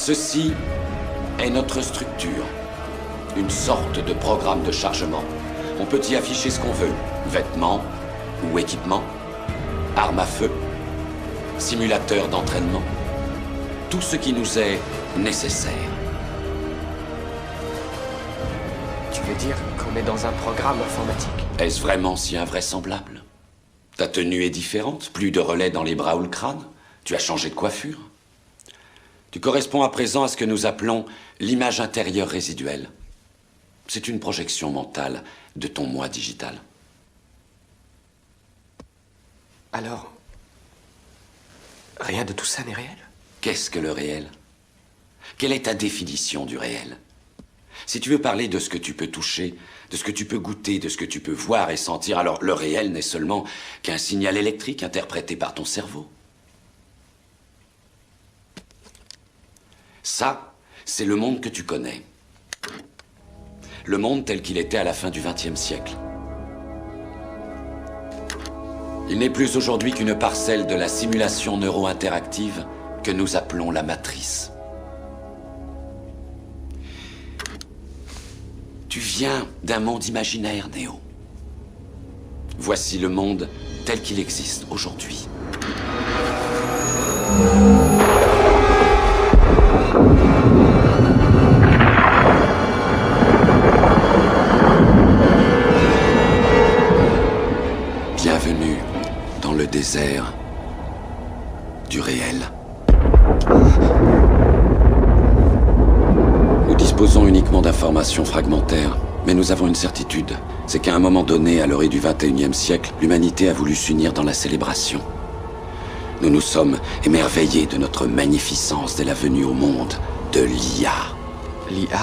Ceci est notre structure. Une sorte de programme de chargement. On peut y afficher ce qu'on veut. Vêtements ou équipements, armes à feu, simulateurs d'entraînement. Tout ce qui nous est nécessaire. Tu veux dire qu'on est dans un programme informatique? Est-ce vraiment si invraisemblable? Ta tenue est différente, plus de relais dans les bras ou le crâne. Tu as changé de coiffure. Tu corresponds à présent à ce que nous appelons l'image intérieure résiduelle. C'est une projection mentale de ton moi digital. Alors, rien de tout ça n'est réel? Qu'est-ce que le réel? Quelle est ta définition du réel? Si tu veux parler de ce que tu peux toucher, de ce que tu peux goûter, de ce que tu peux voir et sentir, alors le réel n'est seulement qu'un signal électrique interprété par ton cerveau. Ça, c'est le monde que tu connais. Le monde tel qu'il était à la fin du XXe siècle. Il n'est plus aujourd'hui qu'une parcelle de la simulation neuro-interactive que nous appelons la matrice. Tu viens d'un monde imaginaire, Néo. Voici le monde tel qu'il existe aujourd'hui. Bienvenue dans le désert du réel. Nous disposons uniquement d'informations fragmentaires, mais nous avons une certitude. C'est qu'à un moment donné, à l'orée du XXIe siècle, l'humanité a voulu s'unir dans la célébration. Nous nous sommes émerveillés de notre magnificence dès la venue au monde de l'IA. L'IA?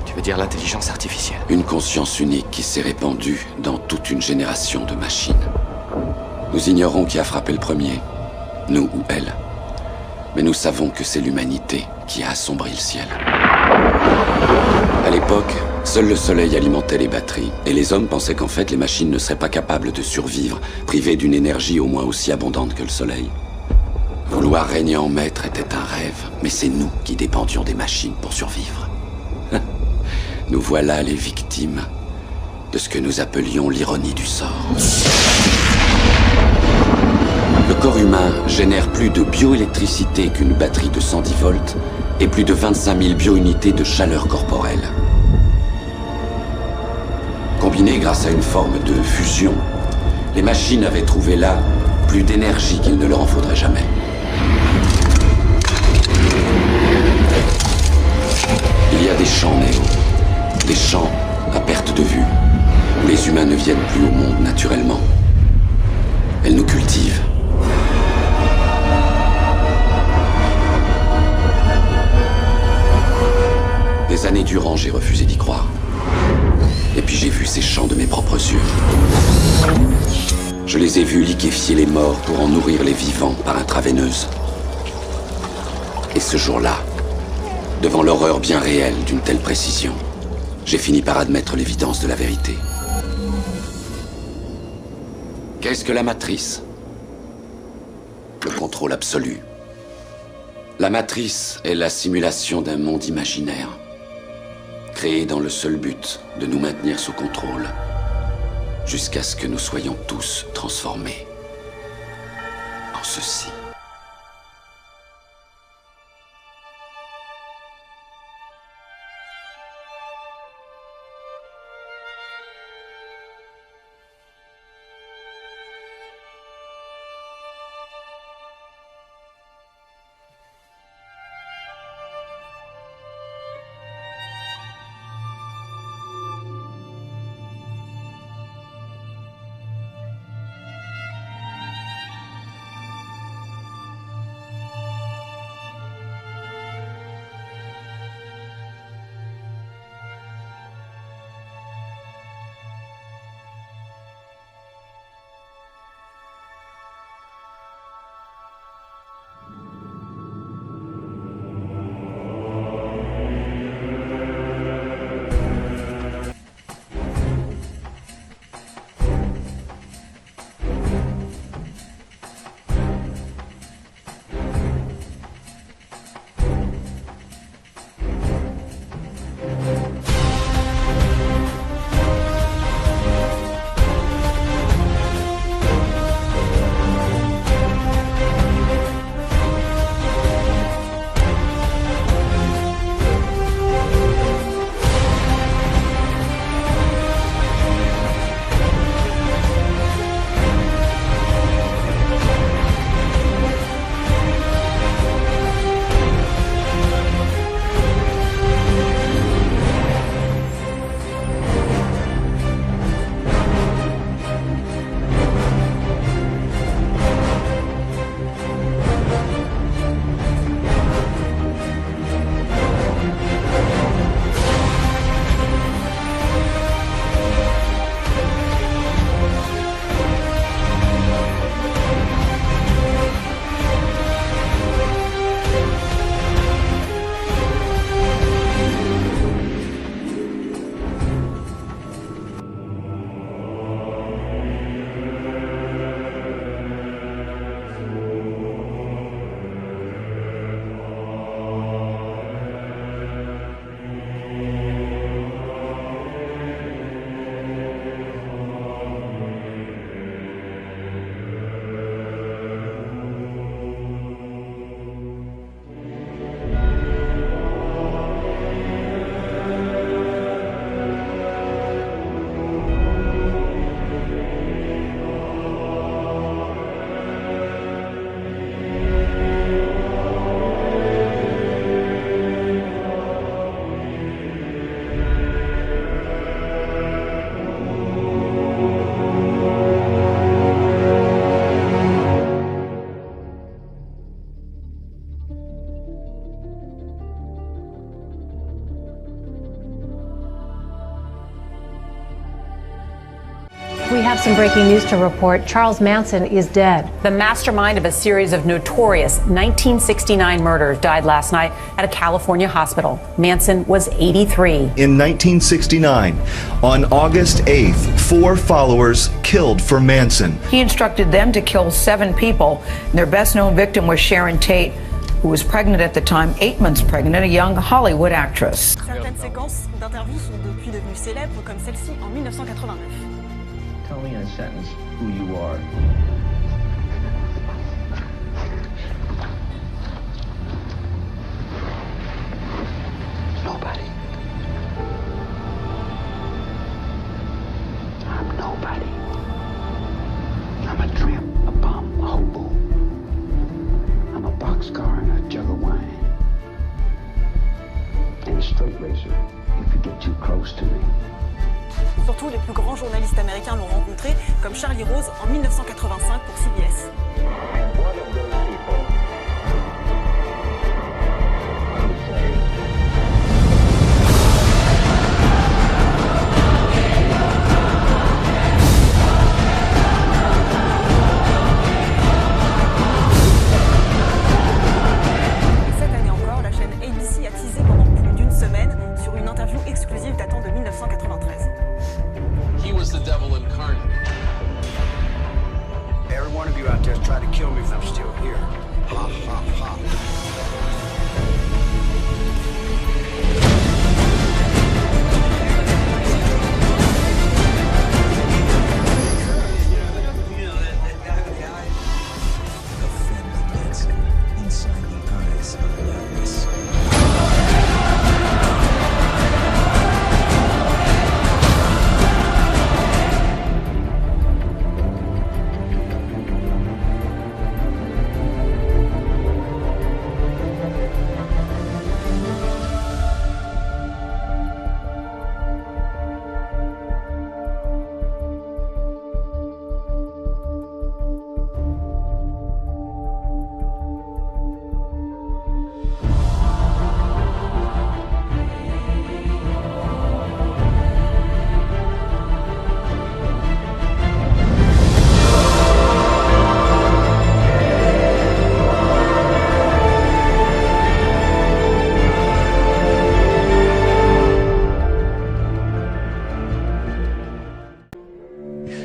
Tu veux dire l'intelligence artificielle? Une conscience unique qui s'est répandue dans toute une génération de machines. Nous ignorons qui a frappé le premier, nous ou elle. Mais nous savons que c'est l'humanité qui a assombri le ciel. À l'époque, seul le soleil alimentait les batteries, et les hommes pensaient qu'en fait les machines ne seraient pas capables de survivre, privées d'une énergie au moins aussi abondante que le soleil. Vouloir régner en maître était un rêve, mais c'est nous qui dépendions des machines pour survivre. Nous voilà les victimes de ce que nous appelions l'ironie du sort. Le corps humain génère plus de bioélectricité qu'une batterie de 110 volts et plus de 25 000 biounités de chaleur corporelle. Combinées grâce à une forme de fusion, les machines avaient trouvé là plus d'énergie qu'il ne leur en faudrait jamais. Il y a des champs, Néo. Des champs à perte de vue, où les humains ne viennent plus au monde naturellement. Elles nous cultivent. Des années durant, j'ai refusé d'y croire. Et puis j'ai vu ces champs de mes propres yeux. Je les ai vus liquéfier les morts pour en nourrir les vivants par intraveineuse. Et ce jour-là, devant l'horreur bien réelle d'une telle précision, j'ai fini par admettre l'évidence de la vérité. Qu'est-ce que la matrice? Le contrôle absolu. La matrice est la simulation d'un monde imaginaire, créé dans le seul but de nous maintenir sous contrôle, jusqu'à ce que nous soyons tous transformés en ceci. have some breaking news to report. Charles Manson is dead. The mastermind of a series of notorious 1969 murders died last night at a California hospital. Manson was 83. In 1969, on August 8th, 4 followers killed for Manson. He instructed them to kill 7 people. Their best-known victim was Sharon Tate, who was pregnant at the time, 8 months pregnant, a young Hollywood actress. Certaines séquences d'interviews sont depuis devenues célèbres, comme celle-ci en 1989. Tell me in a sentence who you are. Nobody. I'm nobody. I'm a tramp, a bum, a hobo. I'm a boxcar and a jug of wine. And a straight racer if you get too close to me. Surtout, les plus grands journalistes américains l'ont rencontré, comme Charlie Rose en 1985 pour CBS. Et cette année encore, la chaîne ABC a teasé pendant plus d'une semaine sur une interview exclusive datant de 1993. He was the devil incarnate. Every one of you out there has tried to kill me, but I'm still here. Ha, ha, ha.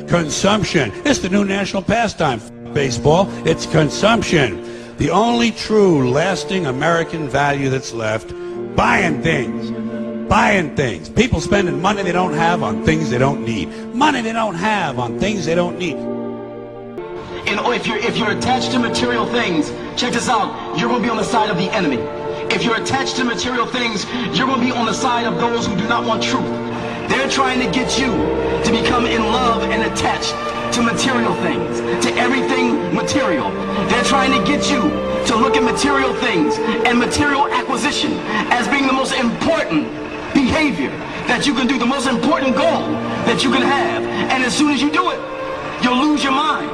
Consumption. It's the new national pastime, baseball. It's consumption. The only true lasting American value that's left, buying things. Buying things. People spending money they don't have on things they don't need. Money they don't have on things they don't need. And if you're attached to material things, check this out, you're going to be on the side of the enemy. If you're attached to material things, you're going to be on the side of those who do not want truth. They're trying to get you to become in love and attached to material things, to everything material. They're trying to get you to look at material things and material acquisition as being the most important behavior that you can do, the most important goal that you can have. And as soon as you do it, you'll lose your mind.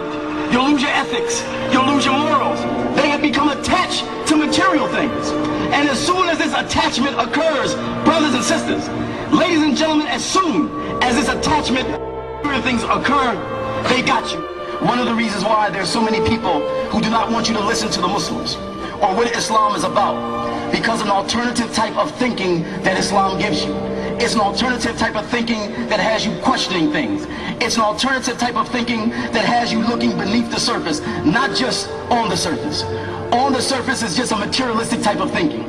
You'll lose your ethics. You'll lose your morals. They have become attached to material things. And as soon as this attachment occurs, brothers and sisters, ladies and gentlemen, as soon as this attachment to things occur, they got you. One of the reasons why there's so many people who do not want you to listen to the Muslims or what Islam is about, because an alternative type of thinking that Islam gives you. It's an alternative type of thinking that has you questioning things. It's an alternative type of thinking that has you looking beneath the surface, not just on the surface. On the surface is just a materialistic type of thinking.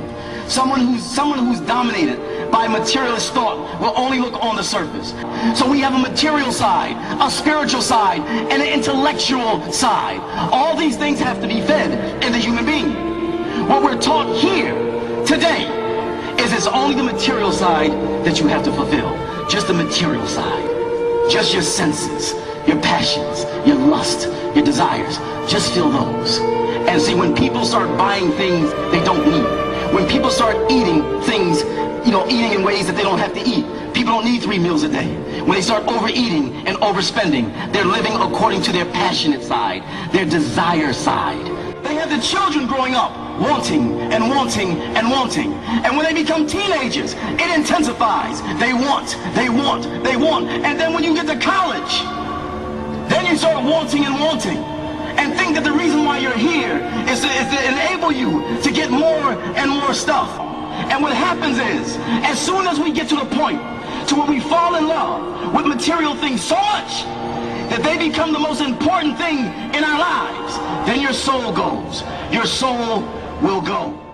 Someone who's dominated by materialist thought will only look on the surface. So we have a material side, a spiritual side, and an intellectual side. All these things have to be fed in the human being. What we're taught here today is it's only the material side that you have to fulfill. Just the material side. Just your senses, your passions, your lust, your desires. Just feel those. And see, when people start buying things they don't need, when people start eating things, eating in ways that they don't have to eat. People don't need 3 meals a day. When they start overeating and overspending, they're living according to their passionate side, their desire side. They have the children growing up wanting and wanting and wanting. And when they become teenagers, it intensifies. They want, they want, they want. And then when you get to college, you start wanting and wanting, and think that the reason why you're here is to enable you to get more and more stuff. And what happens is, as soon as we get to the point to where we fall in love with material things so much that they become the most important thing in our lives, then your soul goes. Your soul will go.